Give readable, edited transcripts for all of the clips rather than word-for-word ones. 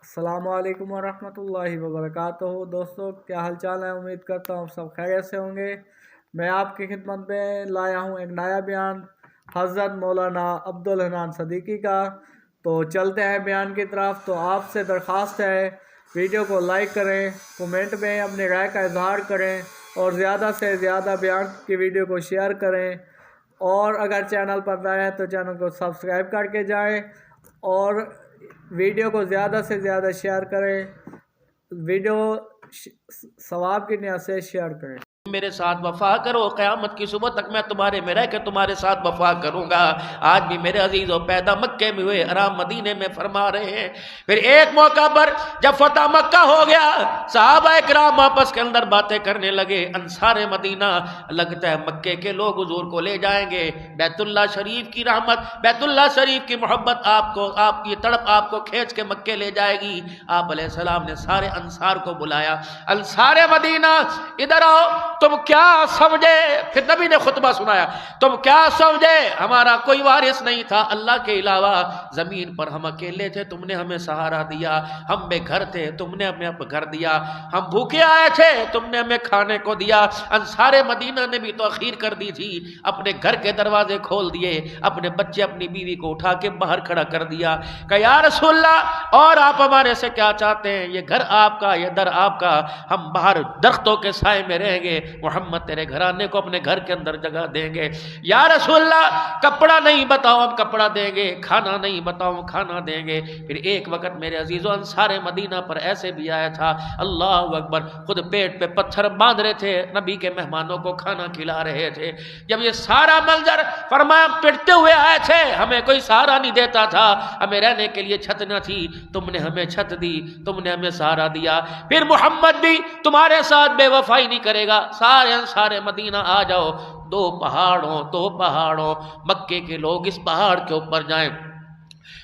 السلام علیکم ورحمۃ اللہ وبرکاتہ۔ دوستو کیا حال چال ہے؟ امید کرتا ہوں سب خیریت سے ہوں گے۔ میں آپ کی خدمت میں لایا ہوں ایک نیا بیان حضرت مولانا عبدالحنان صدیقی کا۔ تو چلتے ہیں بیان کی طرف۔ تو آپ سے درخواست ہے ویڈیو کو لائک کریں، کومنٹ میں اپنی رائے کا اظہار کریں اور زیادہ سے زیادہ بیان کی ویڈیو کو شیئر کریں، اور اگر چینل پر نئے ہیں تو چینل کو سبسکرائب کر کے جائیں اور ویڈیو کو زیادہ سے زیادہ شیئر کریں۔ ویڈیو ثواب کی نیت سے شیئر کریں۔ میرے ساتھ وفا کرو، قیامت کی صبح تک میں تمہارے میں رہ کے تمہارے ساتھ وفا کروں گا۔ آج بھی میرے عزیزوں پیدا مکے میں ہوئے، آرام مدینے میں فرما رہے ہیں۔ پھر ایک موقع پر جب فتح مکہ ہو گیا، صحابہ کرام آپس کے اندر باتیں کرنے لگے۔ انصار مدینہ لگتا ہے مکے کے لوگ حضور کو لے جائیں گے، بیت اللہ شریف کی رحمت، بیت اللہ شریف کی محبت آپ کی تڑپ آپ کو کھینچ کے مکے لے جائے گی۔ آپ علیہ السلام نے سارے انصار کو بلایا، انصار مدینہ ادھر آؤ، تم کیا سمجھے؟ پھر نبی نے خطبہ سنایا، تم کیا سمجھے؟ ہمارا کوئی وارث نہیں تھا اللہ کے علاوہ، زمین پر ہم اکیلے تھے، تم نے ہمیں سہارا دیا، ہم بے گھر تھے، تم نے ہمیں گھر دیا، ہم بھوکے آئے تھے، تم نے ہمیں کھانے کو دیا۔ انصار مدینہ نے بھی تو اخیر کر دی تھی، اپنے گھر کے دروازے کھول دیے، اپنے بچے اپنی بیوی کو اٹھا کے باہر کھڑا کر دیا کہ یا رسول اللہ اور آپ ہمارے سے کیا چاہتے ہیں؟ یہ گھر آپ کا، یہ در آپ کا، ہم باہر درختوں کے سائے میں رہیں گے، محمد تیرے گھرانے کو اپنے گھر کے اندر جگہ دیں گے۔ یا رسول اللہ کپڑا نہیں بتاؤ، ہم کپڑا دیں گے، کھانا نہیں بتاؤ، کھانا دیں گے۔ پھر ایک وقت میرے عزیزوں انصار مدینہ پر ایسے بھی آیا تھا، اللہ اکبر، خود پیٹ پہ پتھر باندھ رہے تھے، نبی کے مہمانوں کو کھانا کھلا رہے تھے۔ جب یہ سارا منظر فرمایا پٹتے ہوئے آئے تھے، ہمیں کوئی سہارا نہیں دیتا تھا، ہمیں رہنے کے لیے چھت نہ تھی، تم نے ہمیں چھت دی، تم نے ہمیں سہارا دیا، پھر محمد بھی تمہارے ساتھ بے وفائی نہیں کرے گا۔ سارے انصار مدینہ آ جاؤ، دو پہاڑوں، مکے کے لوگ اس پہاڑ کے اوپر جائیں،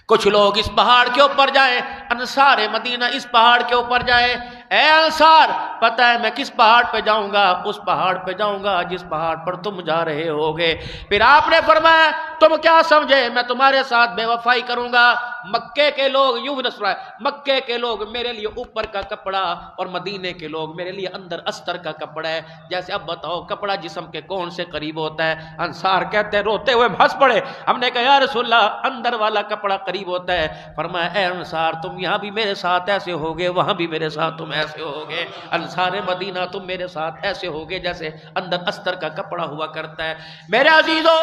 کچھ لوگ اس پہاڑ کے اوپر جائیں، انصار مدینہ اس پہاڑ کے اوپر جائیں۔ اے انصار پتہ ہے میں کس پہاڑ پہ جاؤں گا؟ اس پہاڑ پہ جاؤں گا جس پہاڑ پر تم جا رہے ہوگے۔ پھر آپ نے فرمایا تم کیا سمجھے میں تمہارے ساتھ بے وفائی کروں گا؟ مکے کے لوگ یوں نسرائے، مکے کے لوگ میرے لیے اوپر کا کپڑا اور مدینے کے لوگ میرے لیے اندر استر کا کپڑا ہے۔ جیسے اب بتاؤ کپڑا جسم کے کون سے قریب ہوتا ہے؟ انصار کہتے ہیں روتے ہوئے ہنس پڑے، ہم نے کہا یا رسول اللہ اندر والا کپڑا قریب ہوتا ہے۔ فرمایا اے انصار تم یہاں بھی میرے ساتھ ایسے ہوگے، وہاں بھی میرے ساتھ تم ایسے ہوگے، انصار مدینہ تم میرے ساتھ ایسے ہوگے جیسے اندر استر کا کپڑا ہوا کرتا ہے۔ میرے عزیزو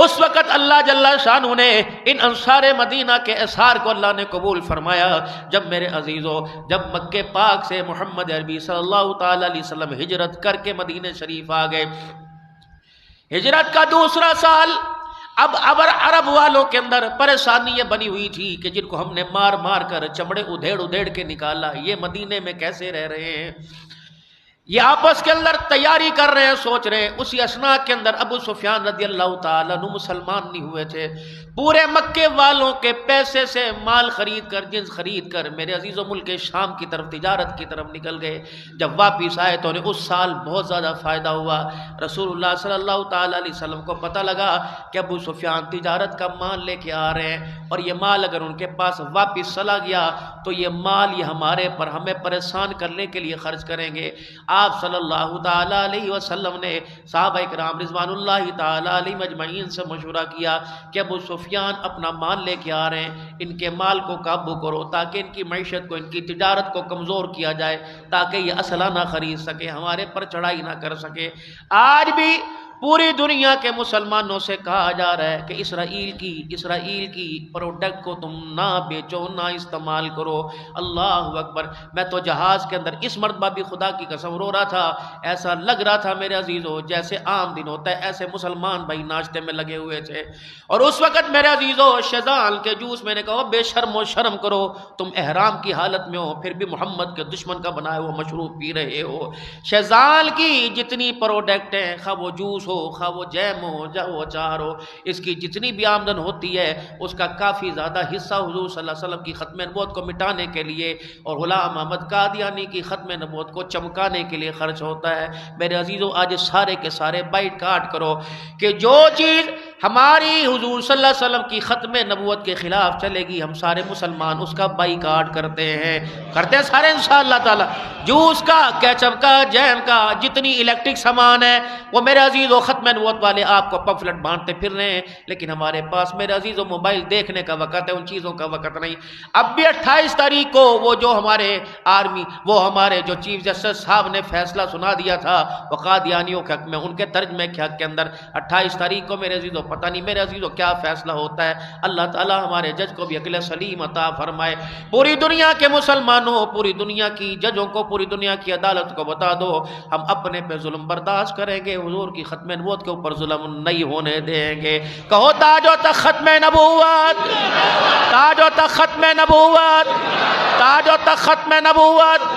اس وقت اللہ جل شانہ نے ان انصار مدینہ کے اثار کو اللہ نے قبول فرمایا۔ جب میرے عزیزو جب مکے پاک سے محمد عربی صلی اللہ تعالی علیہ وسلم ہجرت کر کے مدینہ شریف آ گئے، ہجرت کا دوسرا سال، اب عرب والوں کے اندر پریشانی یہ بنی ہوئی تھی کہ جن کو ہم نے مار مار کر چمڑے ادھیڑ کے نکالا، یہ مدینے میں کیسے رہ رہے ہیں؟ یہ آپس کے اندر تیاری کر رہے ہیں، سوچ رہے ہیں۔ اسی اثناء کے اندر ابو سفیان رضی اللہ تعالیٰ عنہ مسلمان نہیں ہوئے تھے، پورے مکے والوں کے پیسے سے مال خرید کر، جنس خرید کر میرے عزیزوں ملک شام کی طرف تجارت کی طرف نکل گئے۔ جب واپس آئے تو انہیں اس سال بہت زیادہ فائدہ ہوا۔ رسول اللہ صلی اللہ تعالیٰ علیہ وسلم کو پتہ لگا کہ ابو سفیان تجارت کا مال لے کے آ رہے ہیں، اور یہ مال اگر ان کے پاس واپس چلا گیا تو یہ مال یہ ہمارے پر ہمیں پریشان کرنے کے لیے خرچ کریں گے۔ آپ صلی اللہ تعالیٰ علیہ وسلم نے صحابہ کرام رضوان اللہ تعالیٰ علیہ مجمعین سے مشورہ کیا کہ ابو سفیان اپنا مال لے کے آ رہے ہیں، ان کے مال کو قابو کرو تاکہ ان کی معیشت کو، ان کی تجارت کو کمزور کیا جائے، تاکہ یہ اسلحہ نہ خرید سکے، ہمارے پر چڑھائی نہ کر سکے۔ آج بھی پوری دنیا کے مسلمانوں سے کہا جا رہا ہے کہ اسرائیل کی پروڈکٹ کو تم نہ بیچو، نہ استعمال کرو۔ اللہ اکبر، میں تو جہاز کے اندر اس مرتبہ بھی خدا کی قسم رو رہا تھا، ایسا لگ رہا تھا میرے عزیزو جیسے عام دن ہوتا ہے، ایسے مسلمان بھائی ناشتے میں لگے ہوئے تھے۔ اور اس وقت میرے عزیزو شیزان کے جوس میں نے کہا بے شرم و شرم کرو، تم احرام کی حالت میں ہو پھر بھی محمد کے دشمن کا بنایا ہوا مشروب پی رہے ہو۔ شیزان کی جتنی پروڈکٹ ہیں، خواہ وہ جوس ہو، خواہ وہ جیم ہو، چاہے وہ اچار ہو، اس کی جتنی بھی آمدن ہوتی ہے اس کا کافی زیادہ حصہ حضور صلی اللہ علیہ وسلم کی ختم نبوت کو مٹانے کے لیے اور غلام احمد قادیانی کی ختم نبوت کو چمکانے کے لیے خرچ ہوتا ہے۔ میرے عزیزو آج سارے کے سارے بائٹ کاٹ کرو کہ جو چیز ہماری حضور صلی اللہ علیہ وسلم کی ختم نبوت کے خلاف چلے گی، ہم سارے مسلمان اس کا بائیکاٹ کرتے ہیں سارے انشاءاللہ تعالی۔ جوس کا، کیچپ کا، جیم کا، جتنی الیکٹرک سامان ہے وہ میرے عزیز و ختم نبوت والے آپ کو پمفلٹ بانٹتے پھر رہے ہیں، لیکن ہمارے پاس میرے عزیز و موبائل دیکھنے کا وقت ہے، ان چیزوں کا وقت نہیں۔ اب بھی 28 تاریخ کو وہ جو ہمارے آرمی، وہ ہمارے جو چیف جسٹس صاحب نے فیصلہ سنا دیا تھا وہ قادیانیوں کے حق میں، ان کے ترجمے کے حق کے اندر 28 تاریخ کو میرے عزیز و پتہ نہیں میرے عزیزو کیا فیصلہ ہوتا ہے۔ اللہ تعالی ہمارے جج کو بھی عقل سلیم عطا فرمائے۔ پوری دنیا کے مسلمانوں، پوری دنیا کی ججوں کو، پوری دنیا کی عدالت کو بتا دو ہم اپنے پہ ظلم برداشت کریں گے، حضور کی ختم نبوت کے اوپر ظلم نہیں ہونے دیں گے۔ کہو تاج و تخت ختم نبوت، تاج و تخت ختم نبوت، تاج و تخت ختم نبوت۔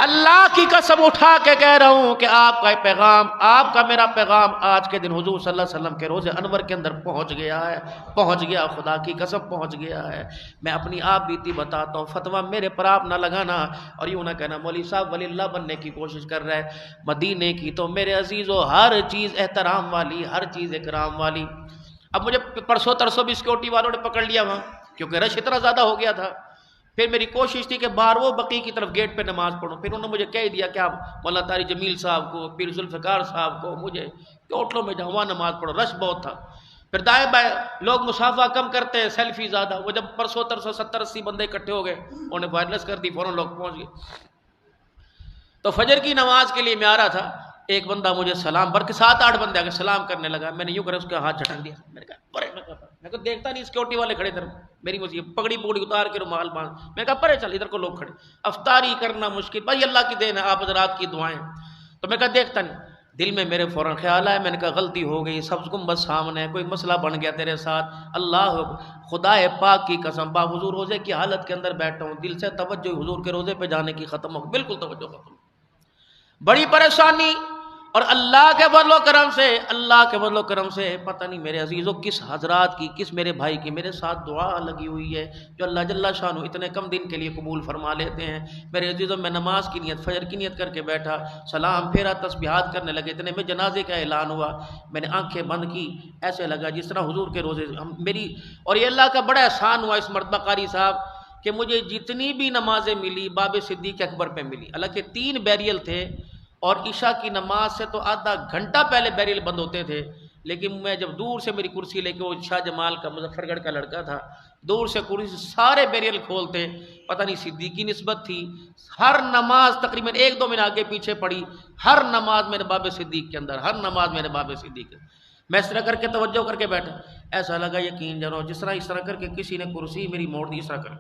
اللہ کی قسم اٹھا کے کہہ رہا ہوں کہ آپ کا پیغام، آپ کا میرا پیغام آج کے دن حضور صلی اللہ علیہ وسلم کے روزے انور کے اندر پہنچ گیا ہے، پہنچ گیا، خدا کی قسم پہنچ گیا ہے۔ میں اپنی آپ بیتی بتاتا ہوں، فتویٰ میرے پر آپ نہ لگانا اور یوں نہ کہنا مولوی صاحب ولی اللہ بننے کی کوشش کر رہا ہے۔ مدینے کی تو میرے عزیزو ہر چیز احترام والی، ہر چیز اکرام والی۔ اب مجھے پرسوں ترسوں بھی سیکورٹی والوں نے پکڑ لیا وہاں، کیونکہ رش اتنا زیادہ ہو گیا تھا۔ پھر میری کوشش تھی کہ باہر وہ بقی کی طرف گیٹ پہ نماز پڑھوں، پھر انہوں نے مجھے کہہ دیا کہ آپ مولانا طارق جمیل صاحب کو، پیر ذوالفقار صاحب کو، مجھے کہ ہوٹلوں میں جاؤ وہاں نماز پڑھو، رش بہت تھا۔ پھر دائیں بائیں لوگ مسافہ کم کرتے ہیں، سیلفی زیادہ۔ وہ جب پرسوں ترسوں 70-80 بندے اکٹھے ہو گئے، انہوں نے وائرلیس کر دی، فوراً لوگ پہنچ گئے۔ تو فجر کی نماز کے لیے میں آ رہا تھا، ایک بندہ مجھے سلام بھر کے 7-8 بندے آ کے سلام کرنے لگا، میں نے یوں کرا اس کا ہاتھ جھٹک دیا، میں نے کہا پرے، میں کو دیکھتا نہیں سیکورٹی والے کھڑے تھے، میری مجھے پگڑی پگڑی اتار کے رومال باندھ، میں کہا پرے چل، ادھر کو لوگ کھڑے، افطاری کرنا مشکل، بھائی اللہ کی دین ہے، آپ حضرات کی دعائیں۔ تو میں کہا دیکھتا نہیں، دل میں میرے فوراً خیال آیا، میں نے کہا غلطی ہو گئی، سبز گنبد سامنے ہے، کوئی مسئلہ بن گیا تیرے ساتھ، اللہ خدا پاک کی قسم، با حضور روزے کی حالت کے اندر بیٹھا ہوں، دل سے توجہ حضور کے روزے پہ جانے کی ختم ہو، بالکل توجہ ختم، بڑی پریشانی۔ اور اللہ کے فضل و کرم سے، اللہ کے فضل و کرم سے پتہ نہیں میرے عزیزوں کس حضرات کی، کس میرے بھائی کی میرے ساتھ دعا لگی ہوئی ہے جو اللہ جل شانہ اتنے کم دن کے لیے قبول فرما لیتے ہیں۔ میرے عزیزوں میں نماز کی نیت، فجر کی نیت کر کے بیٹھا، سلام پھیرا، تسبیحات کرنے لگے، اتنے میں جنازے کا اعلان ہوا، میں نے آنکھیں بند کی، ایسے لگا جس طرح حضور کے روزے میری، اور یہ اللہ کا بڑا احسان ہوا اس مرتبہ قاری صاحب کہ مجھے جتنی بھی نمازیں ملی باب صدیق اکبر پہ ملی، حالانکہ 3 بیریل تھے اور عشاء کی نماز سے تو آدھا گھنٹہ پہلے بیریل بند ہوتے تھے، لیکن میں جب دور سے میری کرسی لے کے، وہ شاہ جمال کا مظفر گڑھ کا لڑکا تھا، دور سے کرسی سارے بیریل کھولتے، پتہ نہیں صدیقی نسبت تھی، ہر نماز تقریباً 1-2 منٹ آگے پیچھے پڑی، ہر نماز میرے باب صدیق کے اندر، ہر نماز میرے باب صدیق کے، میں اس طرح کر کے توجہ کر کے بیٹھا، ایسا لگا یقین جانو جس طرح اس طرح کر کے کسی نے کرسی میری موڑ دی، اس طرح کر،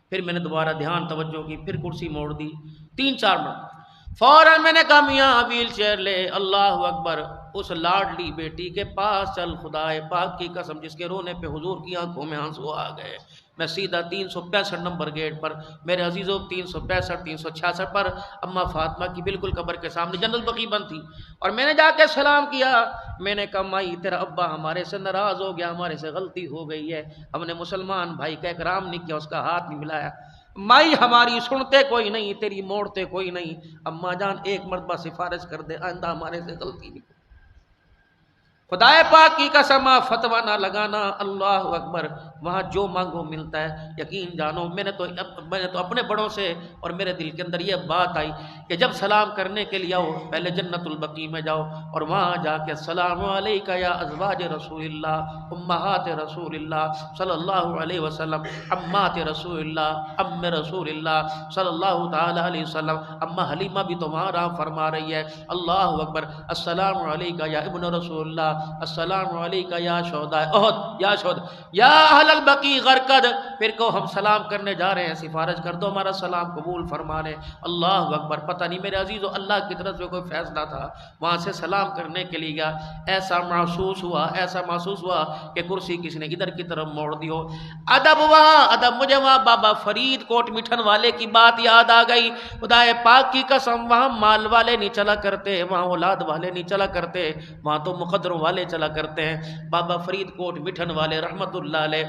پھر میں نے دوبارہ دھیان توجہ کی، پھر کرسی موڑ دی، 3-4 منٹ، فوراً میں نے کہا میاں ویل چیئر لے، اللہ اکبر، اس لاڈلی بیٹی کے پاس چل، خدا پاک کی قسم جس کے رونے پہ حضور کی آنکھوں میں آنسو آ گئے۔ میں سیدھا 365 نمبر گیٹ پر، میرے عزیزوں 365 366 پر اماں فاطمہ کی بالکل قبر کے سامنے جنت البقیع بند تھی، اور میں نے جا کے سلام کیا، میں نے کہا مائی تیرا ابا ہمارے سے ناراض ہو گیا، ہمارے سے غلطی ہو گئی ہے، ہم نے مسلمان بھائی کا اکرام نہیں کیا، اس کا ہاتھ نہیں ملایا، مائی ہماری سنتے کوئی نہیں، تیری موڑتے کوئی نہیں، اماں جان ایک مرتبہ سفارش کر دے، آئندہ ہمارے سے غلطی نہیں، خدا پاک کی قسم فتویٰ نہ لگانا، اللہ اکبر، وہاں جو مانگو ملتا ہے، یقین جانو میں نے تو اپنے بڑوں سے، اور میرے دل کے اندر یہ بات آئی کہ جب سلام کرنے کے لیے آؤ پہلے جنت البقیع میں جاؤ، اور وہاں جا کے السلام علیکہ یا ازواج رسول اللہ، امہات رسول اللہ صلی اللہ علیہ وسلم، امات رسول اللہ، ام رسول اللہ صلی اللہ تعالی علیہ وسلم، اماں حلیمہ بھی تمہارا فرما رہی ہے، اللہ اکبر، السلام علیکہ یا ابن رسول اللہ، السلام علیکہ یا شہداء احد، یا شہداء یا اہل البقیع غرقد، پھر کو ہم سلام کرنے جا رہے ہیں، سفارش کر دو ہمارا سلام قبول فرما لیں، اللہ اکبر، پتہ نہیں میرے عزیزو اللہ کی طرف سے کوئی فیصلہ تھا، وہاں سے سلام کرنے کے لیے گیا، ایسا محسوس ہوا کہ کرسی کسی نے ادھر کی طرف موڑ دی ہو، ادب مجھے وہاں بابا فرید کوٹ مٹھن والے کی بات یاد آ گئی، خدا پاک کی قسم وہاں مال والے نہیں چلا کرتے، وہاں اولاد والے نہیں چلا کرتے، وہاں تو مقدروں والے چلا کرتے ہیں، بابا فرید کوٹ مٹھن والے رحمت اللہ علیہ،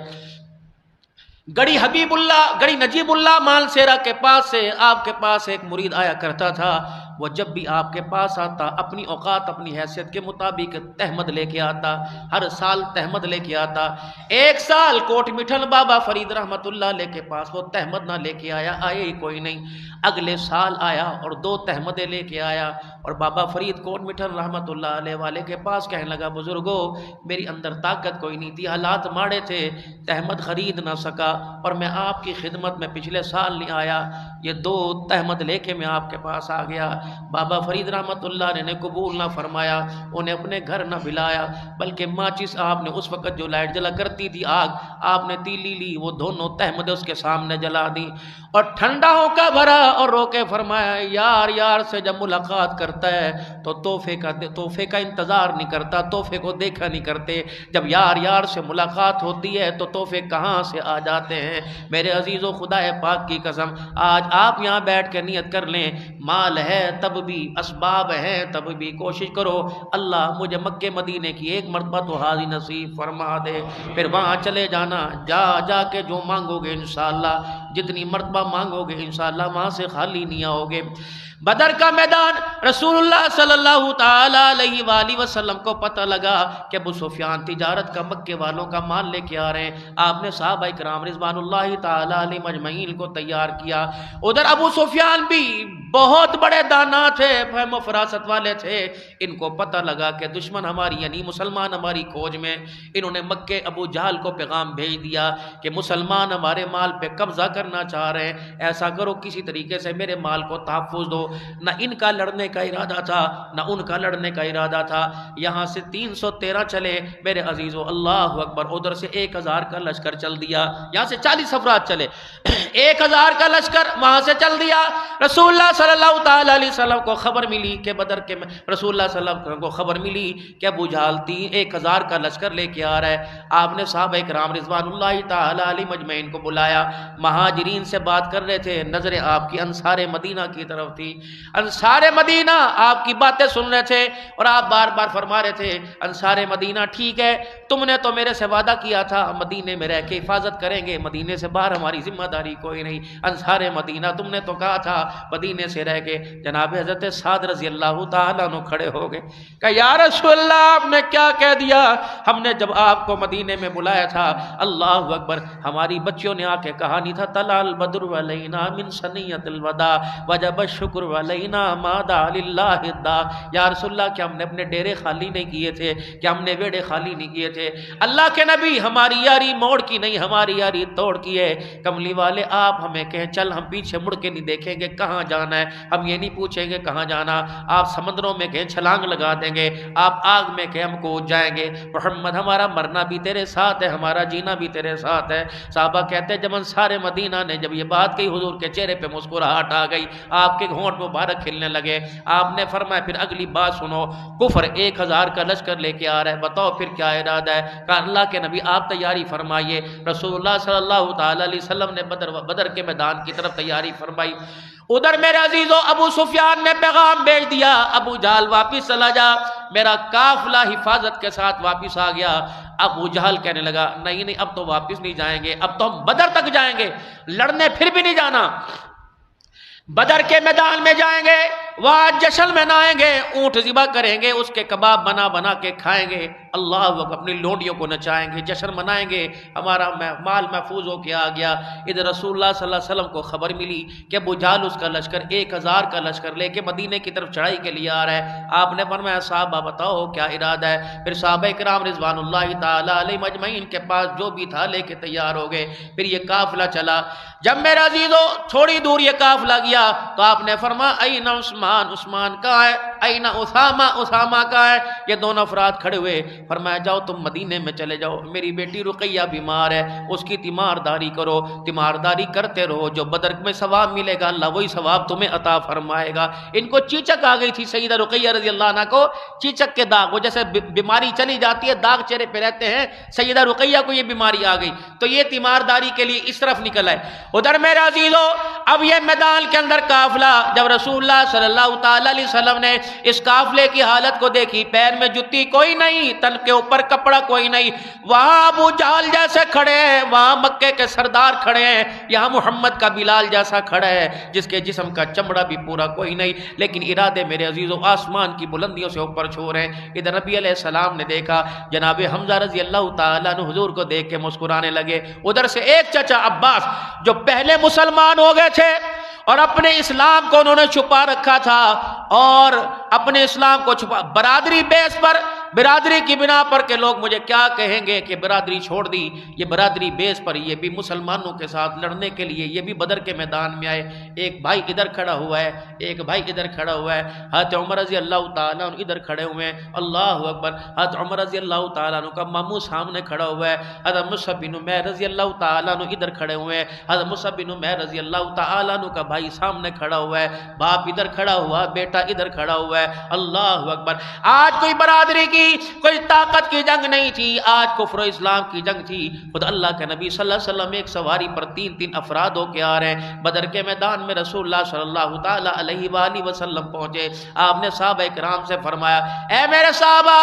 گڑی حبیب اللہ، گڑی نجیب اللہ مال سیرا کے پاس سے آپ کے پاس ایک مرید آیا کرتا تھا، وہ جب بھی آپ کے پاس آتا اپنی اوقات اپنی حیثیت کے مطابق تہمد لے کے آتا، ہر سال تہمد لے کے آتا۔ ایک سال کوٹ مٹھن بابا فرید رحمت اللہ علیہ کے پاس وہ تہمد نہ لے کے آیا، آئے ہی کوئی نہیں۔ اگلے سال آیا اور 2 تہمدیں لے کے آیا، اور بابا فرید کوٹ مٹھن رحمت اللہ علیہ والے کے پاس کہنے لگا بزرگو میری اندر طاقت کوئی نہیں تھی، حالات ماڑے تھے، تہمد خرید نہ سکا، اور میں آپ کی خدمت میں پچھلے سال نہیں آیا، یہ 2 تہمد لے کے میں آپ کے پاس آ گیا۔ بابا فرید رحمت اللہ علیہ نے قبول نہ فرمایا، انہیں اپنے گھر نہ بلایا، بلکہ ماچس آپ نے اس وقت جو لائٹ جلا کرتی تھی آگ، آپ نے تیلی لی، وہ دونوں تہمدیں اس کے سامنے جلا دی، اور ٹھنڈا ہو کا بھرا اور رو کے فرمایا یار یار سے جب ملاقات کرتا ہے تو تحفے کا انتظار نہیں کرتا، تحفے کو دیکھا نہیں کرتے، جب یار یار سے ملاقات ہوتی ہے تو تحفے کہاں سے آ جاتے ہیں۔ میرے عزیزو خدا پاک کی قسم آج آپ یہاں بیٹھ کے نیت کر لیں، مال ہے تب بھی، اسباب ہیں تب بھی، کوشش کرو اللہ مجھے مکے مدینے کی ایک مرتبہ تو حاضری نصیب فرما دے، پھر وہاں چلے جانا، جا کے جو مانگو گے انشاءاللہ، جتنی مرتبہ مانگو گے انشاءاللہ وہاں سے خالی نہیں آؤ گے۔ بدر کا میدان رسول اللہ صلی اللہ تعالی علیہ وآلہ وسلم کو پتہ لگا کہ ابو سفیان تجارت کا مکے والوں کا مال لے کے آ رہے ہیں، آپ نے صحابہ کرام رضوان اللہ تعالی علیہ مجمعین کو تیار کیا۔ ادھر ابو سفیان بھی بہت بڑے دانا تھے، فہم و فراست والے تھے، ان کو پتہ لگا کہ دشمن ہماری یعنی مسلمان ہماری کھوج میں، انہوں نے مکے ابو جہل کو پیغام بھیج دیا کہ مسلمان ہمارے مال پہ قبضہ کرنا چاہ رہے ہیں، ایسا کرو کسی طریقے سے میرے مال کو تحفظ دو۔ نہ ان کا لڑنے کا ارادہ تھا نہ ان کا لڑنے کا ارادہ تھا۔ یہاں سے 313 چلے میرے عزیزو، اللہ اکبر، ادھر سے 1000 کا لشکر چل دیا، یہاں سے 40 افراد چلے، 1000 کا لشکر وہاں سے چل دیا۔ رسول اللہ صلی اللہ تعالی علیہ وسلم کو خبر ملی کہ بدر کے رسول اللہ صلی اللہ علیہ وسلم کو خبر ملی کہ ابو جہل 1000 کا لشکر لے کے آ رہا ہے۔ آپ نے صحابہ کرام رضوان اللہ تعالی علیہ مجمعین کو بلایا، مہاجرین سے بات کر رہے تھے، نظر آپ کی انصار مدینہ کی طرف تھی، انصار مدینہ آپ کی باتیں سن رہے تھے، اور آپ بار بار فرما رہے تھے انصار مدینہ ٹھیک ہے، تم نے تو میرے سے وعدہ کیا تھا مدینے میں رہ کے حفاظت کریں گے، مدینے سے باہر ہماری ذمہ داری کوئی نہیں، انصار مدینہ تم نے تو کہا تھا مدینے سے رہ کے۔ جناب حضرت سعد رضی اللہ تعالیٰ عنہ کھڑے ہو گئے کہ یا رسول اللہ آپ نے کیا کہہ دیا، ہم نے جب آپ کو مدینے میں بلایا تھا اللہ اکبر ہماری بچیوں نے آ کے کہا نہیں تھا طلع البدر علینا من ثنیۃ الوداع وجب الشکر علینا ما دعا للہ الدا۔ یا رسول اللہ کیا ہم نے اپنے ڈیرے خالی نہیں کیے تھے، کیا ہم نے ویڑے خالی نہیں کیے تھے؟ اللہ کے نبی ہماری یاری موڑ کی نہیں، ہماری یاری توڑ کی ہے۔ کملی والے آپ ہمیں کہیں چل، ہم پیچھے مڑ کے نہیں دیکھیں گے کہاں جانا ہے، ہم یہ نہیں پوچھیں گے کہاں جانا، آپ سمندروں میں کہیں چھلانگ لگا دیں گے، آپ آگ میں کہیں ہم کود جائیں گے، محمد ہمارا مرنا بھی تیرے ساتھ ہے، ہمارا جینا بھی تیرے ساتھ ہے۔ صحابہ کہتے ہیں جب انصار مدینہ نے جب یہ بات کہی حضور کے چہرے پہ مسکراہٹ آ گئی، آپ کے ہونٹ مبارک کھلنے لگے۔ آپ نے فرمایا پھر اگلی بات سنو، کفر 1000 کا لشکر لے کے آ رہا ہے، بتاؤ پھر کیا ارادہ ہے؟ کہا اللہ کے نبی آپ تیاری فرمائیے۔ رسول اللہ صلی اللہ تعالی علیہ وسلم نے بدر کے میدان کی طرف تیاری فرمائی۔ ادھر میرے عزیزو ابو سفیان نے پیغام بھیج دیا ابو جہل واپس چلا جا، میرا قافلہ حفاظت کے ساتھ واپس آ گیا۔ ابو جہل کہنے لگا نہیں اب تو واپس نہیں جائیں گے، اب تو ہم بدر تک جائیں گے، لڑنے پھر بھی نہیں جانا، بدر کے میدان میں جائیں گے، وہاں جشن منائیں گے، اونٹ ذبح کریں گے، اس کے کباب بنا کے کھائیں گے، اللہ وقت اپنی لونڈیوں کو نچائیں گے، جشن منائیں گے، ہمارا مال محفوظ ہو کے آ گیا۔ ادھر رسول اللہ صلی اللہ علیہ وسلم کو خبر ملی کہ ابو جہل اس کا لشکر 1000 کا لشکر لے کے مدینے کی طرف چڑھائی کے لیے آ رہا ہے۔ آپ نے فرمایا صحابہ بتاؤ کیا ارادہ ہے؟ پھر صحابہ کرام رضوان اللہ تعالی علیہ مجمعین کے پاس جو بھی تھا لے کے تیار ہو گئے۔ پھر یہ قافلہ چلا، جب میرے عزیزو تھوڑی دور یہ قافلہ گیا تو آپ نے فرمایا این عثمان کہاں ہے، این اسامہ کہاں ہے؟ یہ دونوں افراد کھڑے ہوئے، فرمایا جاؤ تم مدینے میں چلے جاؤ، میری بیٹی رقیہ بیمار ہے، اس کی تیمارداری کرو، تیمارداری کرتے رہو، جو بدر میں ثواب ملے گا اللہ وہی ثواب تمہیں عطا فرمائے گا۔ ان کو چیچک آ گئی تھی سیدہ رقیہ رضی اللہ عنہ کو، چیچک کے داغ، وہ جیسے بیماری چلی جاتی ہے داغ چہرے پہ رہتے ہیں، سیدہ رقیہ کو یہ بیماری آ گئی تو یہ تیمارداری کے لیے اس طرف نکل آئے۔ ادھر میرے عزیزو اب یہ میدان کے اندر قافلہ، جب رسول اللہ صلی اللہ تعالی علیہ وسلم نے اس قافلے کی حالت کو دیکھی، پیر میں جتی کوئی نہیں، تن کے اوپر کپڑا کوئی نہیں، وہاں ابو جہل جیسے کھڑے ہیں، وہاں مکے کے سردار کھڑے ہیں، یہاں محمد کا بلال جیسا کھڑا ہے جس کے جسم کا چمڑا بھی پورا کوئی نہیں، لیکن ارادے میرے عزیزوں آسمان کی بلندیوں سے اوپر چھو رہے ہیں۔ ادھر نبی علیہ السلام نے دیکھا، جناب حمزہ رضی اللہ تعالیٰ عنہ حضور کو دیکھ کے مسکرانے لگے، ادھر سے ایک چچا عباس جو پہلے مسلمان ہو گئے تھے اور اپنے اسلام کو انہوں نے چھپا رکھا تھا، اور اپنے اسلام کو چھپا برادری بیس پر، برادری کی بنا پر کہ لوگ مجھے کیا کہیں گے کہ برادری چھوڑ دی، یہ برادری بیس پر یہ بھی مسلمانوں کے ساتھ لڑنے کے لیے یہ بھی بدر کے میدان میں آئے۔ ایک بھائی ادھر کھڑا ہوا ہے، ایک بھائی ادھر کھڑا ہوا ہے، حضرت عمر رضی اللہ تعالیٰ عنہ ادھر کھڑے ہوئے ہیں، اللہ اکبر، حضرت عمر رضی اللہ تعالیٰ عنہ کا ماموں سامنے کھڑا ہوا ہے، حضرت مصعب بن عمیر رضی اللہ تعالیٰ عنہ ادھر کھڑے ہوئے ہیں، حضرت مصعب بن عمیر رضی اللہ تعالیٰ عنہ کا بھائی سامنے کھڑا ہوا ہے، باپ ادھر کھڑا ہوا، بیٹا ادھر کھڑا ہوا ہے، اللہ اکبر۔ آج کوئی برادری کی کوئی طاقت کی جنگ نہیں تھی، آج کفر و اسلام کی جنگ تھی۔ خود اللہ کے نبی صلی اللہ علیہ وسلم ایک سواری پر تین افراد ہو کے آ رہے ہیں، بدر کے میدان میں رسول اللہ صلی اللہ تعالی علیہ وآلہ وسلم پہنچے، آپ نے صحابہ کرام سے فرمایا، اے میرے صحابہ،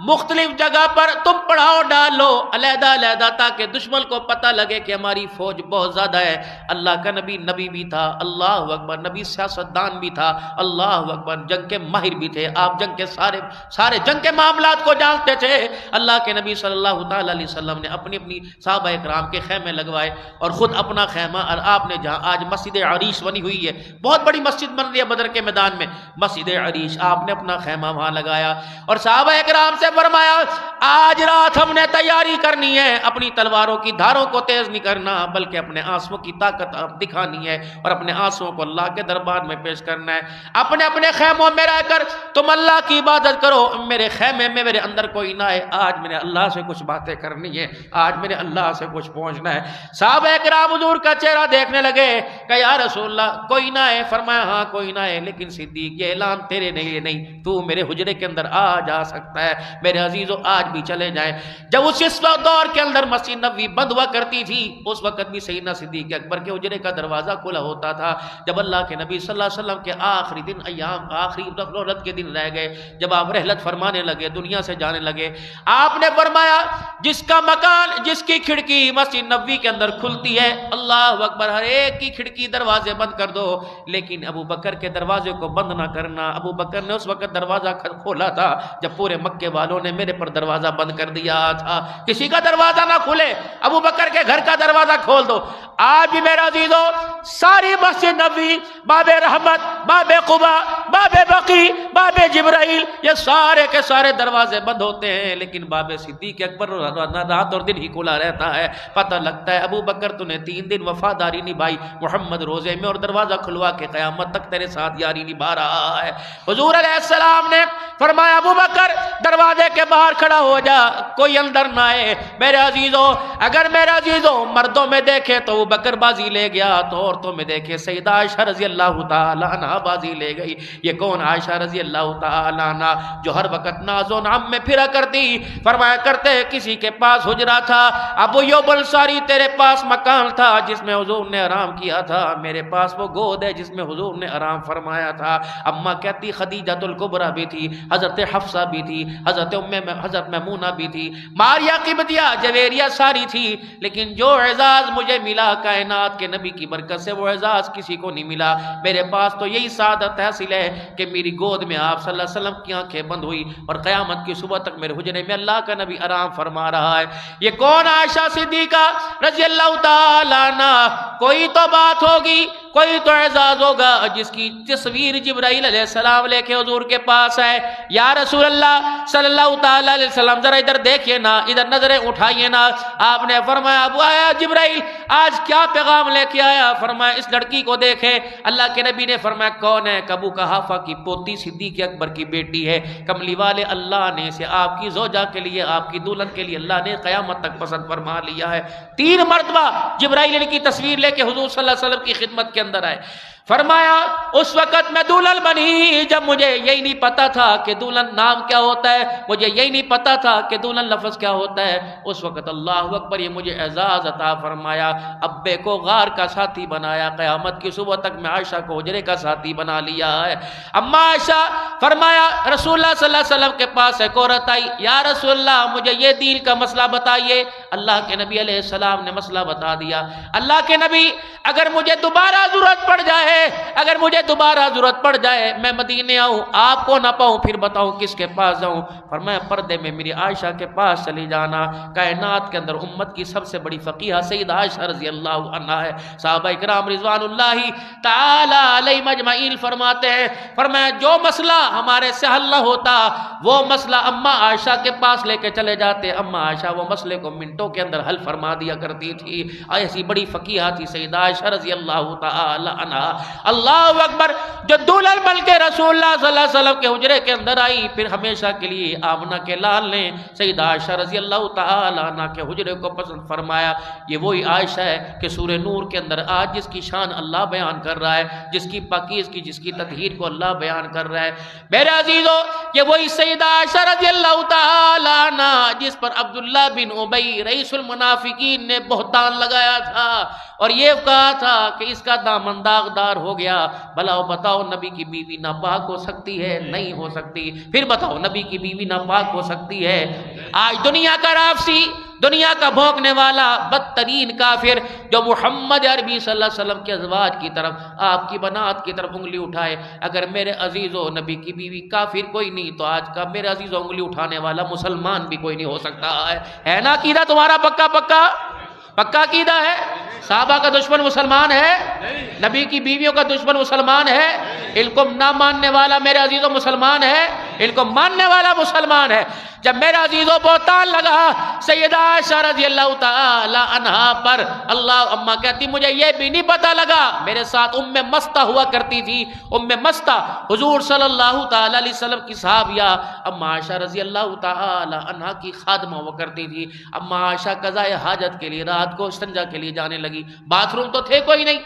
مختلف جگہ پر تم پڑاؤ ڈال لو علیحدہ علیحدہ، تاکہ دشمن کو پتہ لگے کہ ہماری فوج بہت زیادہ ہے۔ اللہ کا نبی بھی تھا، اللہ اکبر، نبی سیاستدان بھی تھا، اللہ اکبر، جنگ کے ماہر بھی تھے، آپ جنگ کے سارے جنگ کے معاملات کو جانتے تھے۔ اللہ کے نبی صلی اللہ تعالی علیہ وسلم نے اپنی صحابہ اکرام کے خیمے لگوائے، اور خود اپنا خیمہ، اور آپ نے جہاں آج مسجد عریش بنی ہوئی ہے، بہت بڑی مسجد بن رہی ہے بدر کے میدان میں، مسجد عریش، آپ نے اپنا خیمہ وہاں لگایا، اور صحابہ اکرام سے فرمایا، آج رات ہم نے تیاری کرنی ہے، اپنی تلواروں کی دھاروں کو تیز نہیں کرنا، بلکہ اپنے آنسوؤں کی طاقت دکھانی ہے، اور اپنے آنسوؤں کو اللہ کے دربار میں پیش کرنا ہے۔ اپنے اپنے خیموں میں رہ کر تم اللہ کی عبادت کرو، میرے خیمے میں میرے اندر کوئی نہ ہے، آج میرے اللہ سے کچھ باتیں کرنی ہے، آج میرے اللہ سے کچھ پہنچنا ہے۔ صحابہ اکرام حضور کا چہرہ دیکھنے لگے کہ یا رسول اللہ کوئی نہ ہے، فرمایا ہاں کوئی نہ ہے، لیکن صدیق یہ اعلان تیرے لیے نہیں، تو میرے حجرے کے اندر آ جا سکتا ہے، میرے عزیزو آج بھی چلے جائیں۔ جب اس دور کے اندر مسجد نبوی بند ہوا کرتی تھی، اس وقت بھی سیدنا صدیق اکبر کے حجرے کا دروازہ کھلا ہوتا تھا۔ جب اللہ کے نبی صلی اللہ علیہ وسلم کے آخری دن ایام، آخری رحلت کے دن رہ گئے، جب آپ رحلت فرمانے لگے، دنیا سے جانے لگے، آپ نے فرمایا جس کا مکان، جس کی کھڑکی مسجد نبوی کے اندر کھلتی ہے، اللہ اکبر، ہر ایک کی کھڑکی دروازے بند کر دو، لیکن ابو بکر کے دروازے کو بند نہ کرنا۔ ابو بکر نے اس وقت دروازہ کھولا تھا جب پورے مکے والوں نے میرے پر دروازہ بند کر دیا تھا، کسی کا دروازہ نہ کھلے، ابو بکر کے گھر کا دروازہ کھول دو۔ آج بھی میرا عزیزو ساری مسجد نبوی، باب رحمت، باب قباء، باب بقی، باب جبرائیل، یہ سارے کے سارے دروازے بند ہوتے ہیں، لیکن باب صدیق اکبر رات اور دن ہی کھلا رہتا ہے۔ پتہ لگتا ہے ابو بکر تو نے 3 دن وفاداری نبھائی محمد روزے میں، اور دروازہ کھلوا کے قیامت تک تیرے ساتھ یاری نبھا رہا ہے۔ حضور علیہ السلام نے فرمایا ابو بکر دروازے کے باہر کھڑا ہو جا، کوئی اندر نہ آئے۔ میرے عزیزو، اگر میرے عزیزو مردوں میں دیکھے تو ابو بکر بازی لے گیا، تو عورتوں میں دیکھے سیدہ عائشہ رضی اللہ تعالی عنہ بازی لے گئی۔ یہ کون؟ عائشہ رضی اللہ تعالی عنہ، جو ہر وقت ناز و نعم میں پھرا کرتی، فرمایا کرتے کسی کے پاس حجرہ تھا، ابو ایوب انصاری تیرے پاس مکان تھا جس میں حضور نے آرام کیا تھا، میرے پاس وہ گود ہے جس میں حضور نے آرام فرمایا تھا۔ اماں کہتی خدیجہ الکبریٰ بھی تھی، حضرت حفصہ بھی تھی، حضرت میمونہ بھی تھی، ماریہ قبطیہ، جویریہ ساری تھی، لیکن جو اعزاز مجھے ملا کائنات کے نبی کی برکت سے، وہ اعزاز کسی کو نہیں ملا۔ میرے پاس تو یہی سعادت حاصل ہے کہ میری گود میں آپ صلی اللہ علیہ وسلم کی آنکھیں بند ہوئی، اور قیامت کی صبح تک میرے حجرے میں اللہ کا نبی آرام فرما رہا ہے۔ یہ کون؟ عائشہ صدیقہ رضی اللہ تعالی عنہ۔ کوئی تو بات ہوگی، کوئی تو اعزاز ہوگا جس کی تصویر جبرائیل علیہ السلام لے کے حضور کے پاس ہے۔ یا رسول اللہ صلی اللہ تعالی علیہ وسلم ذرا ادھر دیکھیے نا، ادھر نظریں اٹھائیے نا۔ آپ نے فرمایا ابو آیا جبرائیل، آج کیا پیغام لے کے آیا؟ فرمایا اس لڑکی کو دیکھے۔ اللہ کے نبی نے فرمایا کون ہے؟ ابو قحافہ کی پوتی صدیق اکبر کی بیٹی ہے، کملی والے اللہ نے اسے آپ کی زوجہ کے لیے، آپ کی دلہن کے لیے اللہ نے قیامت تک پسند فرما لیا ہے۔ 3 مرتبہ جبرائیل کی تصویر لے کے حضور صلی اللہ علیہ وسلم کی خدمت کے اندر آئے۔ فرمایا اس وقت میں دلہن بنی جب مجھے یہی نہیں پتا تھا کہ دلہن نام کیا ہوتا ہے، مجھے یہی نہیں پتا تھا کہ دلہن لفظ کیا ہوتا ہے، اس وقت اللہ اکبر یہ مجھے اعزاز عطا فرمایا، ابے کو غار کا ساتھی بنایا، قیامت کی صبح تک میں عائشہ کو حجرے کا ساتھی بنا لیا ہے۔ اما عائشہ فرمایا رسول اللہ صلی اللہ علیہ وسلم کے پاس ایک عورت آئی، یا رسول اللہ مجھے یہ دین کا مسئلہ بتائیے۔ اللہ کے نبی علیہ السلام نے مسئلہ بتا دیا۔ اللہ کے نبی اگر مجھے دوبارہ ضرورت پڑ جائے، اگر مجھے دوبارہ ضرورت پڑ جائے میں مدینے آؤں آپ کو نہ پاؤں پھر بتاؤں کس کے پاس جاؤں؟ فرمایا پردے میں میری عائشہ کے پاس چلی جانا۔ کائنات کے اندر امت کی سب سے بڑی فقیہ سیدہ عائشہ رضی اللہ عنہا ہے۔ صحابہ کرام رضوان اللہ تعالی علیہ مجمعین فرماتے ہیں، فرمایا جو مسئلہ ہمارے سے حل نہ ہوتا وہ مسئلہ اما عائشہ کے پاس لے کے چلے جاتے، اما عائشہ وہ مسئلے کو منٹوں کے اندر حل فرما دیا کرتی تھی۔ ایسی بڑی فقیہ تھی سیدہ عائشہ رضی اللہ تعالی عنہا۔ اللہ اکبر، جو دلہن بن کے رسول اللہ صلی اللہ علیہ وسلم کے حجرے کے اندر آئی، پھر ہمیشہ کے لیے آمنہ کے لال نے سیدہ عائشہ رضی اللہ تعالی عنہ کے حجرے کو پسند فرمایا۔ یہ وہی عائشہ ہے کہ سورہ نور کے اندر آج جس کی شان اللہ بیان کر رہا ہے، جس کی پاکیزگی جس کی تطہیر کو اللہ بیان کر رہا ہے۔ میرے عزیزو، یہ وہی سیدہ عائشہ رضی اللہ تعالی عنہ جس پر عبداللہ بن ابی رئیس المنافقین نے بہتان لگایا تھا اور یہ کہا تھا کہ اس کا دامن داغدار ہو گیا۔ بھلا بتاؤ نبی کی بیوی ناپاک ہو سکتی ہے؟ نہیں ہو سکتی۔ پھر بتاؤ نبی کی بیوی ناپاک ہو سکتی ہے؟ آج دنیا کا رافسی، دنیا کا بھونکنے والا بدترین کافر جو محمد عربی صلی اللہ علیہ وسلم کے ازواج کی طرف، آپ کی بنات کی طرف انگلی اٹھائے، اگر میرے عزیزو نبی کی بیوی کافر کوئی نہیں تو آج کا میرے عزیزو انگلی اٹھانے والا مسلمان بھی کوئی نہیں ہو سکتا ہے نا؟ عقیدہ تمہارا پکا پکا پکا عقیدہ ہے؟ صحابہ کا دشمن مسلمان ہے؟ نبی کی بیویوں کا دشمن مسلمان ہے؟ ان کو نہ ماننے والا میرے عزیزوں مسلمان ہے؟ ان کو ماننے والا مسلمان ہے۔ جب میرا عزیزوں بہتان لگا سیدہ عائشہ رضی اللہ تعالی عنہا پر، اللہ اماں کہتی مجھے یہ بھی نہیں پتا لگا، میرے ساتھ مستہ ہوا کرتی تھی، مستہ حضور صلی اللہ تعالی علیہ وسلم کی صحابیہ اما عائشہ رضی اللہ تعالی عنہا کی خادمہ ہوا کرتی تھی۔ اما عائشہ قضاء حاجت کے لیے رات کو استنجا کے لیے جانے لگی، باتھ روم تو تھے کوئی نہیں،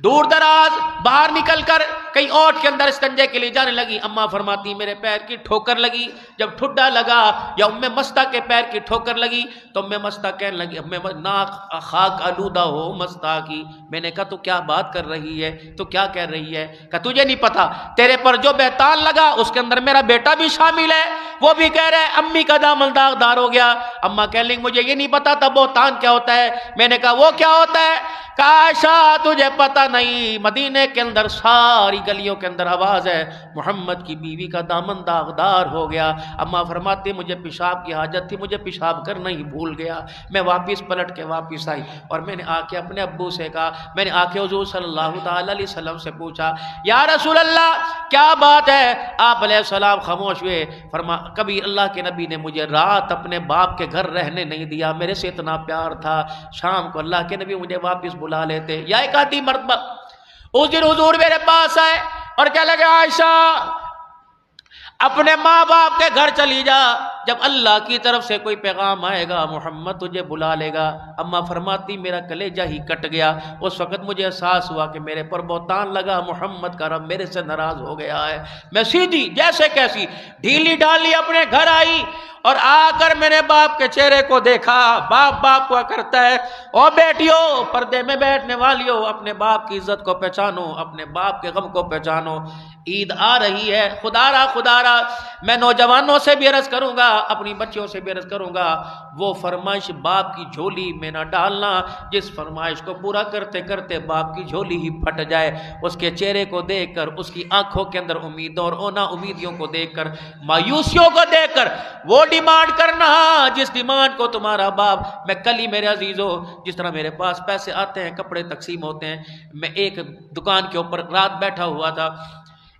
دور دراز باہر نکل کر کئی اوٹ کے اندر استنجے کے لیے جانے لگی۔ اماں فرماتی میرے پیر کی ٹھوکر لگی، جب ٹھڈا لگا یا مستہ کے پیر کی ٹھوکر لگی تو مستہ کہنے لگی ناک خاک آلودہ ہو مستہ کی۔ میں نے کہا تو کیا بات کر رہی ہے، تو کیا کہہ رہی ہے؟ کہ تجھے نہیں پتا تیرے پر جو بہتان لگا اس کے اندر میرا بیٹا بھی شامل ہے، وہ بھی کہہ رہے امی کا دامن داغدار ہو گیا۔ اماں کہہ لیں مجھے یہ نہیں پتا تھا بہتان کیا ہوتا ہے۔ میں نے کہا وہ کیا ہوتا ہے؟ کاشا تجھے پتہ نہیں، مدینے کے اندر ساری گلیوں کے اندر آواز ہے محمد کی بیوی کا دامن داغدار ہو گیا۔ اماں فرماتے مجھے پیشاب کی حاجت تھی، مجھے پیشاب کرنا ہی بھول گیا، میں واپس پلٹ کے واپس آئی اور میں نے آ کے اپنے ابو سے کہا، میں نے آ کے حضور صلی اللہ تعالی علیہ وسلم سے پوچھا یا رسول اللہ کیا بات ہے؟ آپ علیہ السلام خاموش ہوئے۔ کبھی اللہ کے نبی نے مجھے رات اپنے باپ کے گھر رہنے نہیں دیا، میرے سے اتنا پیار تھا، شام کو اللہ کے نبی مجھے واپس بلا لیتے۔ یا ایک آدھی مرتبہ اس دن حضور میرے پاس آئے اور کہنے لگے عائشہ اپنے ماں باپ کے گھر چلی جا، جب اللہ کی طرف سے کوئی پیغام آئے گا محمد تجھے بلا لے گا۔ اماں فرماتی میرا کلیجہ ہی کٹ گیا، اس وقت مجھے احساس ہوا کہ میرے پر بہتان لگا، محمد کا رب میرے سے ناراض ہو گیا ہے۔ میں سیدھی جیسے کیسی ڈھیلی ڈالی اپنے گھر آئی اور آ کر میرے باپ کے چہرے کو دیکھا۔ باپ باپ کو کرتا ہے، او بیٹیو پردے میں بیٹھنے والیو اپنے باپ کی عزت کو پہچانو، اپنے باپ کے غم کو پہچانو۔ عید آ رہی ہے، خدا را میں نوجوانوں سے بھی عرض کروں گا، اپنی بچیوں سے بھی عرض کروں گا، وہ فرمائش باپ کی جھولی میں نہ ڈالنا جس فرمائش کو پورا کرتے کرتے باپ کی جھولی ہی پھٹ جائے۔ اس کے چہرے کو دیکھ کر، اس کی آنکھوں کے اندر امیدوں اور اونا امیدیوں کو دیکھ کر، مایوسیوں کو دیکھ کر وہ ڈیمانڈ کرنا جس ڈیمانڈ کو تمہارا باپ، میں کل ہی میرے عزیزو جس طرح میرے پاس پیسے آتے ہیں کپڑے تقسیم ہوتے ہیں، میں ایک دکان کے اوپر رات بیٹھا ہوا تھا،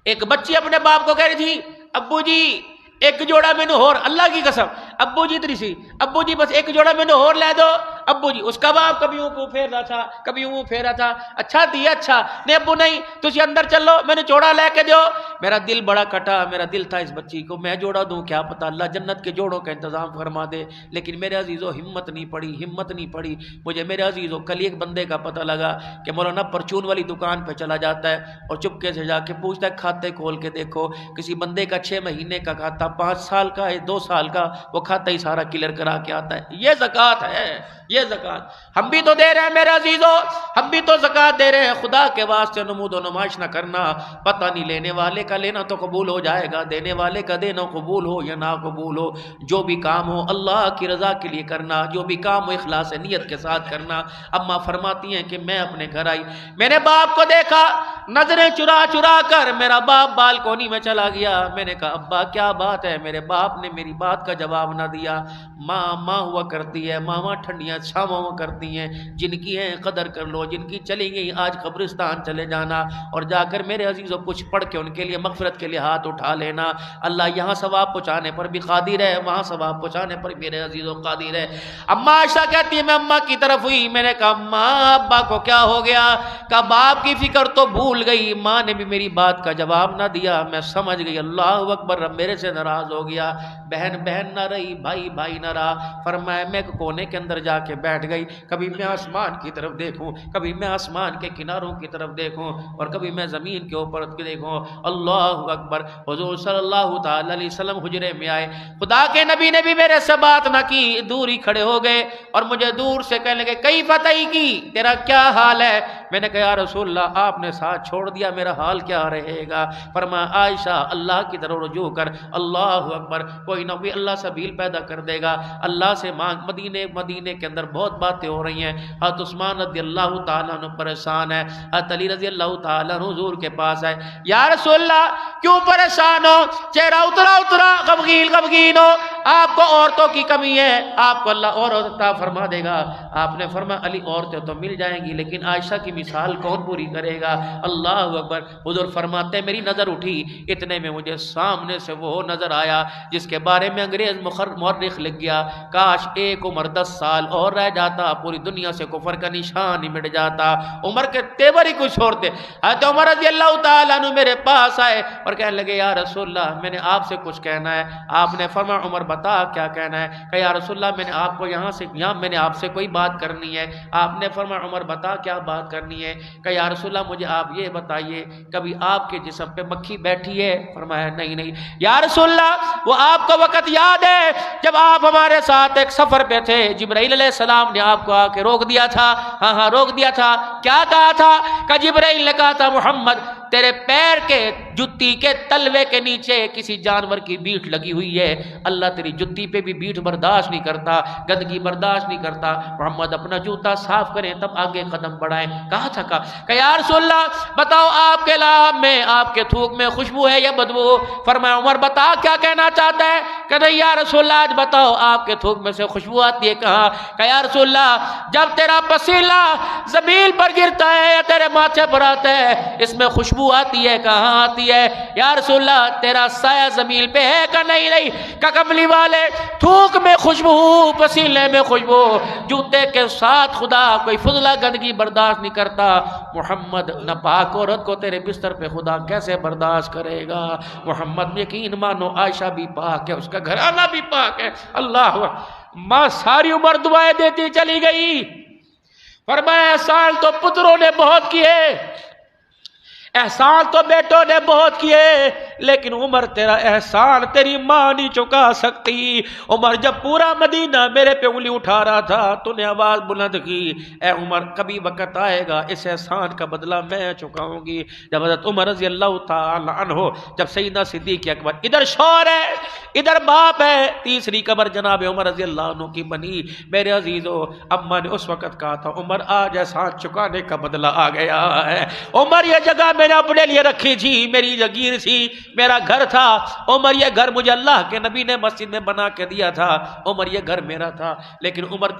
ایک بچی اپنے باپ کو کہہ رہی تھی ابو جی ایک جوڑا میں نے اور، اللہ کی قسم ابو جی اتنی سی، ابو جی بس ایک جوڑا میں نے اور لے دو، ابو جی اس کا باپ کبھی یوں پھیر رہا تھا کبھی یوں پھیر رہا تھا، اچھا دیا اچھا نہیں ابو نہیں تجھے اندر چلو میں نے جوڑا لے کے دیو. میرا دل بڑا کٹا، میرا دل تھا اس بچی کو میں جوڑا دوں، کیا پتا اللہ جنت کے جوڑوں کا انتظام فرما دے. لیکن میرے عزیزو ہمت نہیں پڑی. مجھے میرے عزیزو کل ایک بندے کا پتہ لگا کہ مولانا پرچون والی دکان پہ چلا جاتا ہے اور چپکے سے جا کے پوچھتا ہے کھاتے کھول کے دیکھو. کسی بندے کا 6 مہینے کا کھاتا، 5 سال کا ہے، 2 سال کا، وہ کھاتا ہی سارا کلیئر کرا کے آتا ہے. یہ زکوٰۃ ہے، یہ زکوٰۃ ہم بھی تو دے رہے ہیں میرے عزیزو، ہم بھی تو زکوٰۃ دے رہے ہیں. خدا کے واسطے نمود و نمائش نہ کرنا. پتہ نہیں لینے والے کا لینا تو قبول ہو جائے گا، دینے والے کا دینا قبول ہو یا نہ قبول ہو. جو بھی کام ہو اللہ کی رضا کے لیے کرنا، جو بھی کام ہو اخلاص نیت کے ساتھ کرنا. اماں فرماتی ہیں کہ میں اپنے گھر آئی، میں نے باپ کو دیکھا نظریں چرا چرا کر، میرا باپ بالکونی میں چلا گیا. میں نے کہا ابا کیا بات ہے؟ میرے باپ نے میری بات کا جواب نہ دیا. ماں ہوا کرتی ہے، ماں ٹھنڈیاں چھاواں ہوا کرتی ہیں، جن کی ہے قدر کر لو، جن کی چلی گئی آج قبرستان چلے جانا اور جا کر میرے عزیزوں کچھ پڑھ کے ان کے لیے مغفرت کے لیے ہاتھ اٹھا لینا. اللہ یہاں ثواب پہنچانے پر بھی قادر ہے، وہاں ثواب پہنچانے پر میرے عزیزوں قادر ہے. اماں عائشہ کہتی ہے میں اماں کی طرف ہوئی، میں نے کہا ماں ابا کو کیا ہو گیا؟ کہا باپ کی فکر تو بھول گئی، ماں نے بھی میری بات کا جواب نہ دیا. میں سمجھ گئی اللہ اکبر، رب میرے سے ناراض ہو گیا. بہن بہن نہ رہی، بھائی بھائی نہ رہا. فرمایا میں ایک کونے کے اندر جا کے بیٹھ گئی. کبھی میں آسمان کی طرف دیکھوں، کبھی میں آسمان کے کناروں کی طرف دیکھوں اور کبھی میں زمین کے اوپر دیکھوں. اللہ اکبر. حضور صلی اللہ تعالی علیہ وسلم حجرے میں آئے، خدا کے نبی نے بھی میرے سے بات نہ کی، دور ہی کھڑے ہو گئے اور مجھے دور سے کہنے لگے کئی فتح کی، تیرا کیا حال ہے؟ میں نے کہا یا رسول اللہ آپ نے ساتھ چھوڑ دیا، میرا حال کیا رہے گا؟ فرمایا عائشہ اللہ کی طرف رجوع کر. اللہ اکبر. کوئی نہ کوئی اللہ سبیل پیدا کر دے گا، اللہ سے مانگ. مدینے کے اندر بہت باتیں ہو رہی ہیں. حضرت عثمان رضی اللہ تعالیٰ عنہ پریشان ہے، حضرت علی رضی اللہ تعالیٰ عنہ حضور کے پاس ہے. یا رسول اللہ کیوں پریشان ہو؟ چہرہ اترا غمگین ہو، آپ کو عورتوں کی کمی ہے، آپ کو اللہ اور عطا فرما دے گا. آپ نے فرمایا علی عورتیں تو مل جائیں گی لیکن عائشہ کی مثال کون پوری کرے گا؟ اللہ اکبر. حضور فرماتے میری نظر اٹھی، اتنے میں مجھے سامنے سے وہ نظر آیا جس کے بارے میں انگریز مورخ لکھ گیا کاش ایک عمر 10 سال اور رہ جاتا، پوری دنیا سے کفر کا نشان ہی مٹ جاتا. عمر کے تیور ہی کچھ چھوڑتے. حضرت عمر رضی اللہ تعالیٰ عنہ میرے پاس آئے اور کہنے لگے یا رسول اللہ میں نے آپ سے کچھ کہنا ہے. آپ نے فرمایا عمر بتا کیا کہنا ہے؟ کہ یا رسول اللہ میں نے آپ کو یہاں میں نے آپ سے کوئی بات کرنی ہے. آپ نے فرمایا عمر بتا کیا بات کرنی ہے؟ کہ یا رسول اللہ مجھے آپ یہ بتائیے کبھی آپ کے جسم پہ مکھی بیٹھی ہے؟ فرمایا نہیں. یا رسول اللہ وہ آپ کو وقت یاد ہے جب آپ ہمارے ساتھ ایک سفر پہ تھے، جبرائیل علیہ السلام نے آپ کو آ کے روک دیا تھا؟ ہاں روک دیا تھا. کیا کہا تھا؟ کہ جبرائیل نے کہا تھا محمد تیرے پیر کے جتی کے تلوے کے نیچے کسی جانور کی بیٹ لگی ہوئی ہے، اللہ تیری جتی پہ بھی بیٹ برداشت نہیں کرتا، گندگی برداشت نہیں کرتا. محمد اپنا جوتا صاف کریں تب آگے قدم بڑھائیں. کہا تھا کہ یا رسول اللہ بتاؤ آپ کے لعاب میں، آپ کے تھوک میں خوشبو ہے یا بدبو؟ فرمایا عمر بتا کیا کہنا چاہتا ہے؟ کہ نہیں یا رسول اللہ آج بتاؤ آپ کے تھوک میں سے خوشبو آتی ہے. کہاں؟ کہ یا رسول اللہ جب تیرا پسینہ زمین پر گرتا ہے یا تیرے ماتھے پر آتا ہے اس میں خوشبو آتی ہے. کہاں آتی ہے؟ یا رسول اللہ تیرا سایہ زمین پہ ہے کہ نہیں؟ کہ کملی والے تھوک میں خوشبو، پسینے میں خوشبو، جوتے کے ساتھ خدا کوئی فضلہ گندگی برداشت نہیں کرتا. محمد ناپاک عورت کو تیرے بستر پہ خدا کیسے برداشت کرے گا؟ محمد یقین مانو عائشہ بھی پاک ہے، اس کا گھرانہ بھی پاک ہے. اللہ ماں ساری عمر دعائیں دیتی چلی گئی. فرمایا احسان تو پتروں نے بہت کیے، احسان تو بیٹوں نے بہت کیے، لیکن عمر تیرا احسان تیری ماں نہیں چکا سکتی. عمر جب پورا مدینہ میرے پہ انگلی اٹھا رہا تھا تو نے آواز بلند کی اے عمر کبھی وقت آئے گا اس احسان کا بدلہ میں چکاؤں گی. جب حضرت عمر رضی اللہ تعالی عنہ جب سیدنا صدیق اکبر ادھر شوہر ہے ادھر باپ ہے، تیسری قبر جناب عمر رضی اللہ عنہ کی بنی. میرے عزیزو اماں نے اس وقت کہا تھا عمر آج احسان چکانے کا بدلہ آ گیا ہے. عمر یہ جگہ میں نے اپنے لیے رکھی تھی، میری جگیر تھی، میرا گھر تھا عمر، یہ گھر مجھے اللہ کے نبی نے مسجد میں بنا کے دیا تھا، عمر یہ گھر میرا تھا، لیکن عمر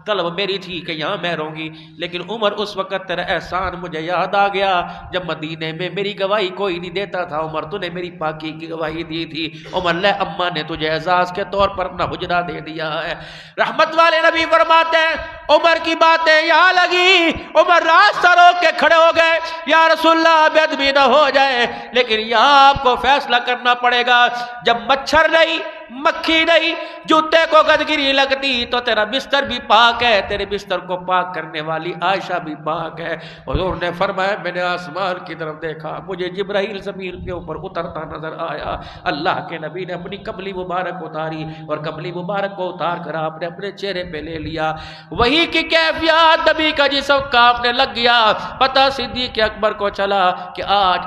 طلب میری تھی کہ یہاں میں رہوں گی، لیکن عمر اس وقت تیرا احسان مجھے یاد آ گیا جب مدینے میں میری گواہی کوئی نہیں دیتا تھا، عمر تو نے میری پاکی کی گواہی دی تھی، عمر لے اماں نے تجھے اعزاز کے طور پر اپنا حجرہ دے دیا ہے۔ رحمت والے نبی فرماتے ہیں عمر کی باتیں یہاں لگی، عمر راستہ روک کے کھڑے ہو گئے، یا رسول اللہ بے ادبی نہ ہو جائے، لیکن یہاں آپ کو فیصلہ کرنا پڑے گا، جب مچھر نہیں، مکھی نہیں، جوتے کو گدگری لگتی تو تیرا بستر بھی پاک ہے، تیرے بستر کو پاک کرنے والی عائشہ بھی پاک ہے۔ حضور نے فرمایا میں نے آسمان کی طرف دیکھا، مجھے جبرائیل زمین کے اوپر اترتا نظر آیا، اللہ کے نبی نے اپنی کملی مبارک اتاری اور کملی مبارک کو اتار کر آپ نے اپنے چہرے پہ لے لیا، وہی کی کیفیات نبی کا جسم کانپنے لگ گیا، پتہ صدیق اکبر کو چلا کہ آج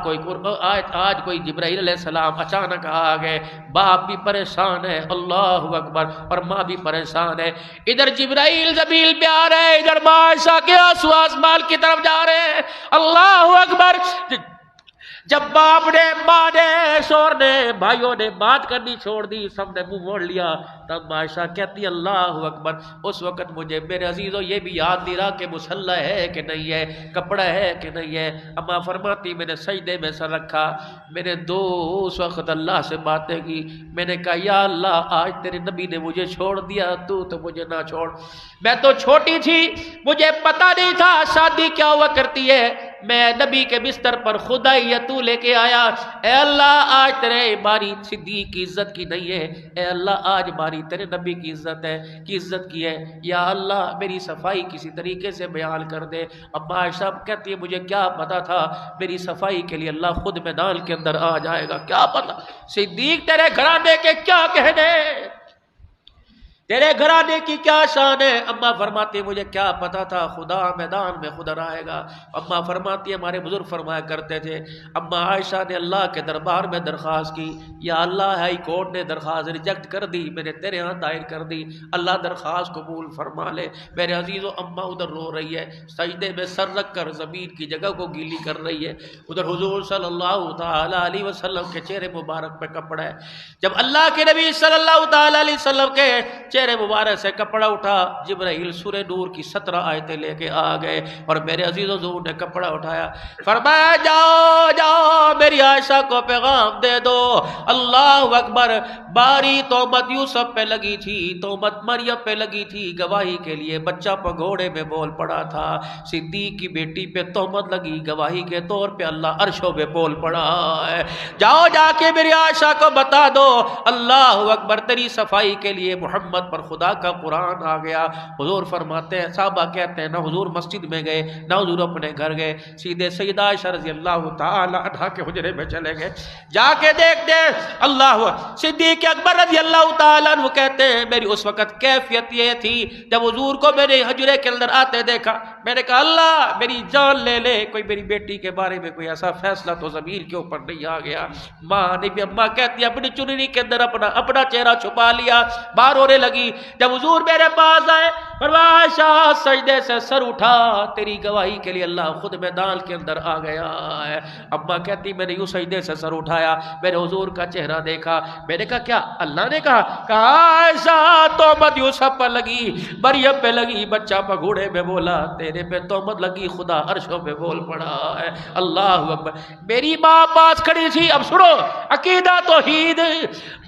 کوئی جبرائیل علیہ السلام اچانک آ گئے، باپ بھی پریشان ہے، اللہ اکبر، اور ماں بھی پریشان ہے، ادھر جبرائیل زمین پہ آ رہے، ادھر ماں عائشہ کے آنسو آسمان کی طرف جا رہے ہیں، اللہ اکبر۔ جب باپ نے، ماں نے، شوہر نے، بھائیوں نے بات کرنی چھوڑ دی، سب نے منہ موڑ لیا، تب عائشہ کہتی اللہ اکبر، اس وقت مجھے میرے عزیزوں یہ بھی یاد نہیں رہا کہ مسلح ہے کہ نہیں ہے، کپڑا ہے کہ نہیں ہے۔ اماں فرماتی میں نے سجدے میں سر رکھا، میں نے اس وقت اللہ سے باتیں کی، میں نے کہا یا اللہ آج تیرے نبی نے مجھے چھوڑ دیا، تو مجھے نہ چھوڑ، میں تو چھوٹی تھی، مجھے پتہ نہیں تھا شادی کیا ہوا کرتی ہے، میں نبی کے بستر پر خدا یا تو لے کے آیا، اے اللہ آج تیرے باری صدیق کی عزت کی نہیں ہے، اے اللہ آج باری تیرے نبی کی عزت ہے، کی عزت کی ہے، یا اللہ میری صفائی کسی طریقے سے بیان کر دے۔ اما عائشہ کہتی ہے مجھے کیا پتا تھا میری صفائی کے لیے اللہ خود میدان کے اندر آ جائے گا، کیا پتا صدیق تیرے گھرانے کے کیا کہنے، تیرے گھرانے کی کیا شان ہے۔ اماں فرماتی مجھے کیا پتا تھا خدا میدان میں خود آئے گا۔ اماں فرماتی ہمارے بزرگ فرمایا کرتے تھے، اماں عائشہ نے اللہ کے دربار میں درخواست کی، یا اللہ ہائی کورٹ نے درخواست ریجیکٹ کر دی، میں نے تیرے ہاں دائر کر دی، اللہ درخواست قبول فرما لے۔ میرے عزیزو اماں ادھر رو رہی ہے، سجدے میں سر رکھ کر زمین کی جگہ کو گیلی کر رہی ہے، ادھر حضور صلی اللہ تعالی علیہ وسلم کے چہرے مبارک پہ کپڑا ہے۔ جب اللہ کے نبی صلی اللہ تعالی علیہ وسلم کے چہرے مبارک سے کپڑا اٹھا، جبرائیل سورہ نور کی 17 آیتیں لے کے آ گئے، اور میرے عزیز حضور نے کپڑا اٹھایا، فرمایا جاؤ جاؤ میری عائشہ کو پیغام دے دو، اللہ اکبر۔ باری تہمت یوسف پہ لگی تھی، تہمت مریم پہ لگی تھی، گواہی کے لیے بچہ پگھوڑے میں بول پڑا تھا، صدیق کی بیٹی پہ تہمت لگی، گواہی کے طور پہ اللہ عرشوں پہ بول پڑا ہے، جاؤ جا کے میری عائشہ کو بتا دو، اللہ اکبر، تیری صفائی کے لیے محمد پر خدا کا قرآن آ گیا۔ حضور فرماتے ہیں، صحابہ کہتے ہیں نہ حضور مسجد میں گئے نہ حضور اپنے گھر گئے، سیدھے سیدہ عائشہ رضی اللہ تعالی عنہا کے حجرے میں چلے گئے، جا کے دیکھتے اللہ صدیق اکبر رضی اللہ تعالی عنہ کہتے ہیں میری اس وقت کیفیت یہ تھی، جب حضور کو میں نے حجرے کے اندر آتے دیکھا، میں نے کہا اللہ میری جان لے لے، کوئی میری بیٹی کے بارے میں کوئی ایسا فیصلہ تو زمین کے اوپر نہیں آ گیا۔ ماں نے بھی، اماں کہتی ہے اپنی چننی کے اندر اپنا چہرہ چھپا لیا، باہر ہونے لگی۔ جب حضور میرے پاس آئے، فرمایا عائشہ سجدے سے سر اٹھا، تیری گواہی کے لیے اللہ خود میدان کے اندر آ گیا ہے۔ اماں کہتی میں نے یوں سجدے سے سر اٹھایا، میں نے حضور کا چہرہ دیکھا، میں نے کہا کیا اللہ نے کہا عائشہ تہمت یوسف پر لگی، مریم پہ لگی، بچہ پگھوڑے میں بولا، تیرے پہ تہمت لگی، خدا عرشوں پہ بول پڑا ہے، اللہ اکبر۔ میری ماں پاس کھڑی تھی، اب سنو عقیدہ توحید،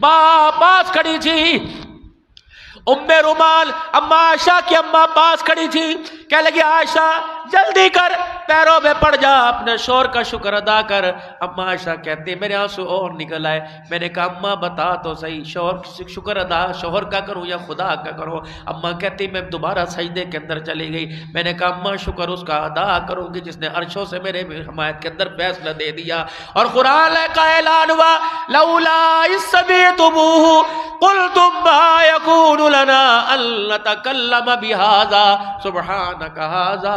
ماں پاس کھڑی تھی، ام رومان اماں عائشہ کی اماں پاس کھڑی تھی، کہنے لگی عائشہ جلدی کر، پیروں میں پڑ جا، اپنے شوہر کا شکر ادا کر۔ اماں عائشہ کہتے میرے آنسو اور نکل آئے، میں نے کہا اماں بتا تو صحیح، شوہر شکر ادا شوہر کا کروں یا خدا کا کروں؟ اماں کہتی میں دوبارہ سجدے کے اندر چلی گئی، میں نے کہا اماں شکر اس کا ادا کروں گی جس نے عرشوں سے میرے حمایت کے اندر فیصلہ دے دیا، اور قرآن کا اعلان ہوا لولا اذ سمعتموہ قلتم ما یکون لنا ان نتکلم بہذا سبحانک ھذا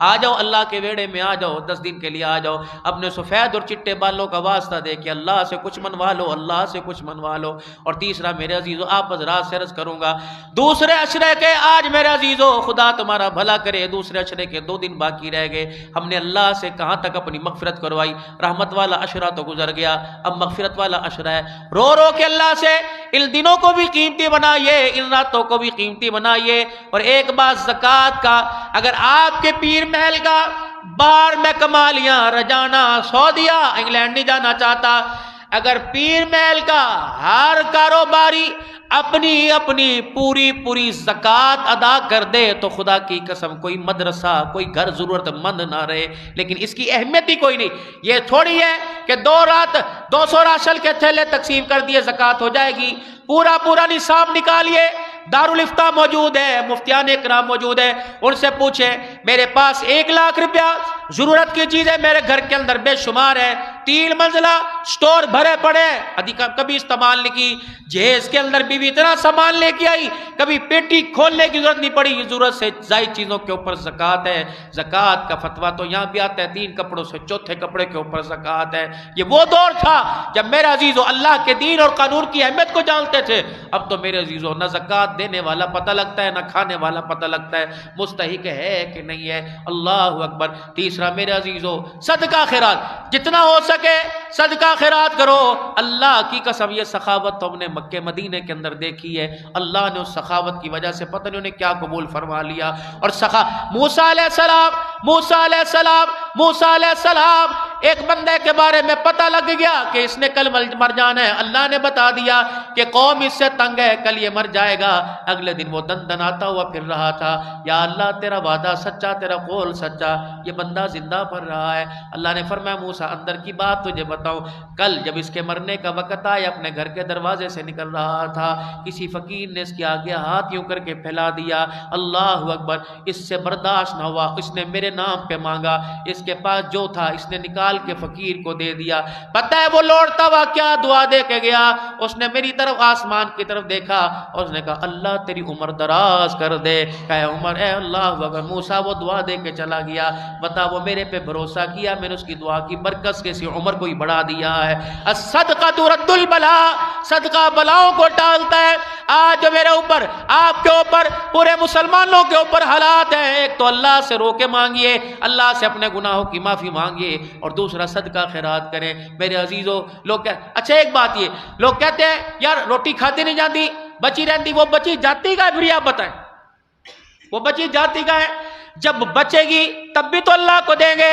آ جاؤ اللہ کے ویڑے میں، آ جاؤ، 10 دن کے لیے آ جاؤ، اپنے سفید اور چٹے بالوں کا واسطہ دے کے اللہ سے کچھ منوا لو، اللہ سے کچھ منوا لو۔ اور تیسرا میرے عزیزو، آپ حضرات سے عرض کروں گا، دوسرے عشرے کے آج میرے عزیزو خدا تمہارا بھلا کرے، دوسرے عشرے کے 2 دن باقی رہ گئے۔ ہم نے اللہ سے کہاں تک اپنی مغفرت کروائی؟ رحمت والا عشرہ تو گزر گیا، اب مغفرت والا عشرہ ہے۔ رو رو کے اللہ سے ان دنوں کو بھی قیمتی بنائیے، ان راتوں کو بھی قیمتی بنائیے۔ اور ایک بات زکوٰۃ کا، اگر آپ کے پیر محل کا باہر میں کما لیا، رجانا سعودیہ انگلینڈ نہیں جانا چاہتا، اگر پیر محل کا ہر کاروباری اپنی پوری زکوٰۃ ادا کر دے تو خدا کی قسم کوئی مدرسہ، کوئی گھر ضرورت مند نہ رہے۔ لیکن اس کی اہمیت ہی کوئی نہیں۔ یہ تھوڑی ہے کہ 200 راشن کے تھیلے تقسیم کر دیے زکوٰۃ ہو جائے گی۔ پورا نصاب نکالیے، دارالافتاء موجود ہے، مفتیان اکرام موجود ہے، ان سے پوچھیں میرے پاس 1 لاکھ روپیہ ضرورت کی چیزیں میرے گھر کے اندر بے شمار ہے، 3 منزلہ سٹور بھرے پڑے، کبھی استعمال نہیں کی، جہیز کے اندر بیوی اتنا سامان لے کے آئی، کبھی پیٹی کھولنے کی ضرورت نہیں پڑی، ضرورت سے زائد چیزوں کے اوپر زکوٰۃ ہے۔ زکوٰۃ کا فتویٰ تو یہاں بھی آتا ہے 3 کپڑوں سے چوتھے کپڑے کے اوپر زکوٰۃ ہے۔ یہ وہ دور تھا جب میرے عزیزو اللہ کے دین اور قانون کی اہمیت کو جانتے تھے۔ اب تو میرے عزیزو نہ زکوٰۃ دینے والا پتہ لگتا ہے، نہ کھانے والا پتہ لگتا ہے، مستحق ہے کہ نہیں ہے۔ اللہ اکبر۔ تیسرا میرے عزیزو، صدقہ خیرات، جتنا ہو سکے صدقہ خیرات کرو۔ اللہ کی قسم یہ سخاوت تو ہم نے مکہ مدینے کے اندر دیکھی ہے، اللہ نے اس سخاوت کی وجہ سے پتہ نہیں انہیں کیا قبول فرما لیا۔ اور موسیٰ علیہ السلام ایک بندے کے بارے میں پتہ لگ گیا کہ اس نے کل مر جانا ہے، اللہ نے بتا دیا کہ قوم اس سے تنگ ہے، کل یہ مر جائے گا۔ اگلے دن وہ دندناتا ہوا پھر رہا تھا، یا اللہ تیرا وعدہ سچا، تیرا قول سچا، یہ بندہ زندہ پڑ رہا ہے۔ اللہ نے فرمایا موسیٰ اندر کی بات تجھے بتاؤں، کل جب اس کے مرنے کا وقت آیا اپنے گھر کے دروازے سے نکل رہا تھا، کسی فقیر نے اس کے آگے ہاتھ یوں کر کے پھیلا دیا، اللہ اکبر، اس سے برداشت نہ ہوا، اس نے میرے نام پہ مانگا، اس کے پاس جو تھا اس نے نکال کے فقیر کو دے دیا۔ پتہ ہے وہ لوٹتا ہوا کیا دعا دے کے گیا؟ اس نے میری طرف آسمان کی طرف دیکھا اور اس نے کہا اللہ تیری عمر دراز کر دے۔ کہ عمر اے اللہ اکبر، موسیٰ وہ دعا دے کے چلا گیا۔ بتا وہ میرے پہ بھروسہ کیا، میں نے اس کی دعا کی برکت سے اسی عمر کو ہی بڑھا دیا ہے۔ الصدقہ ترد البلا، صدقہ بلاؤں کو ٹالتا ہے۔ آج جو میرے اوپر، آپ کے اوپر، پورے مسلمانوں کے اوپر حالات ہیں، ایک تو اللہ سے رو کے مانگیے، اللہ سے اپنے گناہوں کی معافی مانگیے، اور دوسرا صدقہ خیرات کریں۔ میرے عزیزو لوگ اچھا ایک بات یہ لوگ کہتے ہیں یار روٹی کھاتی نہیں جاتی، بچی رہتی، وہ بچی جاتی کا ہے؟ پھر آپ بتائیں وہ بچی جاتی کا ہے؟ جب بچے گی تب بھی تو اللہ کو دیں گے۔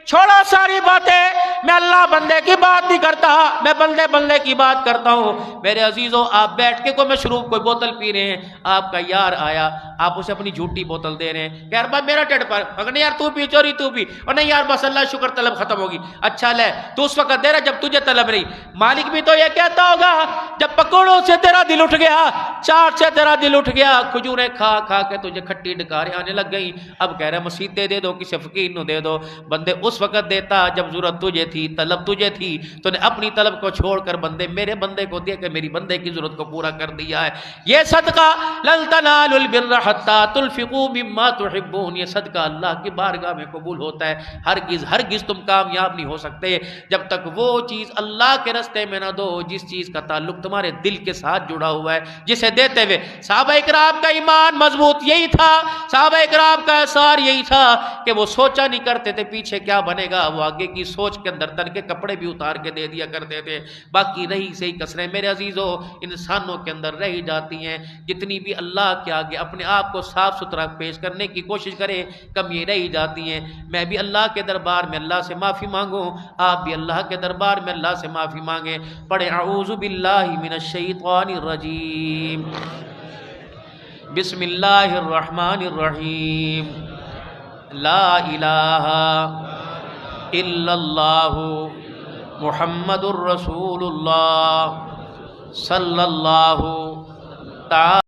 چھوڑو ساری باتیں، میں اللہ بندے کی بات نہیں کرتا، میں بندے کی بات کرتا ہوں۔ میرے عزیزو آپ بیٹھ کے کوئی مشروب کوئی بوتل پی رہے ہیں، آپ کا یار آیا، آپ اسے اپنی جھوٹی بوتل دے رہے ہیں کہ یار بھائی میرا ٹیڈ پر، اگر نہیں یار تو پی چوری تو پی، اور نہیں یار بس اللہ شکر طلب ختم ہوگی، اچھا لے تو اس وقت دے رہا جب تجھے طلب نہیں۔ مالک بھی تو یہ کہتا ہوگا جب پکوڑوں سے تیرا دل اٹھ گیا، چاٹ سے تیرا دل اٹھ گیا، کھجوریں کھا کھا کے تجھے کھٹی ڈکاریں آنے لگ گئی، اب کہہ رہے مسیح دے دو، کسی فقیر نو دے دو۔ بندے اس وقت دیتا جب ضرورت تجھے تھی، طلب تجھے تھی، تو نے اپنی طلب کو چھوڑ کر میرے بندے کو دے کر میری بندے کی ضرورت کو پورا کر دیا ہے۔ یہ صدقہ لن تنالوا البر حتى تنفقوا مما تحبون، یہ صدقہ اللہ کی بارگاہ میں قبول ہوتا ہے۔ ہرگز تم کامیاب نہیں ہو سکتے جب تک وہ چیز اللہ کے راستے میں نہ دو جس چیز کا تعلق تمہارے دل کے ساتھ جڑا ہوا ہے، جسے دیتے ہوئے صحابہ اکرام کا ایمان مضبوط یہی تھا، صحابہ اکرام کا اثار یہی تھا کہ وہ سوچا نہیں کرتے تھے پیچھے کیا بنے گا، وہ آگے کی سوچ کے اندر تن کے کپڑے بھی اتار کے دے دیا کرتے تھے۔ باقی رہی صحیح کسریں میرے عزیزو انسانوں کے اندر رہ جاتی ہیں، جتنی بھی اللہ کے آگے اپنے آپ کو صاف ستھرا پیش کرنے کی کوشش کرے کمی رہ جاتی ہیں۔ میں بھی اللہ کے دربار میں اللہ سے معافی مانگوں، آپ بھی اللہ کے دربار میں اللہ سے معافی مانگیں۔ پڑھیں اعوذ باللہ من الشیطان الرجیم، بسم اللہ الرحمن الرحیم، لا الہ الا اللہ محمد الرسول اللہ صلی اللہ تعالی